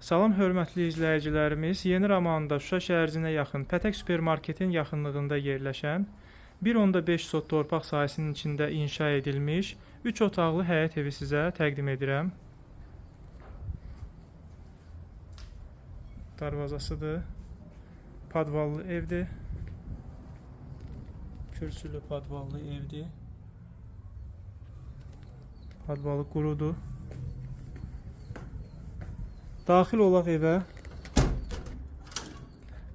Salam hörmətli izləyicilərimiz, Yeni Ramanda Şuşa şəhərinə yaxın Pətək Supermarketin yaxınlığında yerləşən 1.5 sot torpaq sahəsinin içində inşa edilmiş 3 otaqlı həyət evi sizə təqdim edirəm. Darvazasıdır. Padvallı evdir. Kürsülü padvallı evdir. Padvalı qurudur. Daxil olaq evə.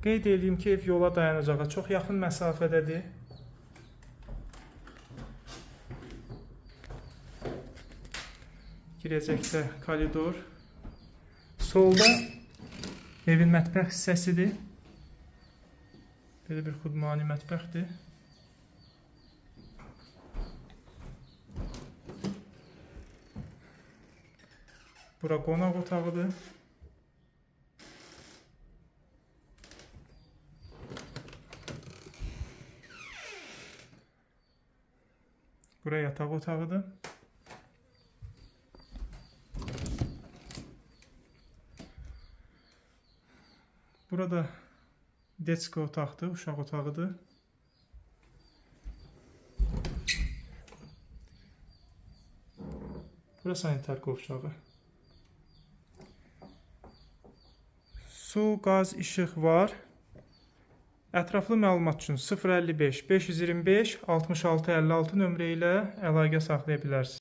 Qeyd edeyim ki, ev yola dayanacağa çox yaxın məsafədədir. Girəcəkdə koridor. Solda evin mətbəx hissəsidir. Belə bir xudmani mətbəxdir. Bura qonaq otağıdır. Bura yataq otağıdır. Burada detski otaqdır, uşaq otağıdır. Bura sanitar qovşağı. Su, qaz, işıq var. Ətraflı məlumat üçün 055 525 66 56 nömrə ilə əlaqə saxlaya bilərsiniz.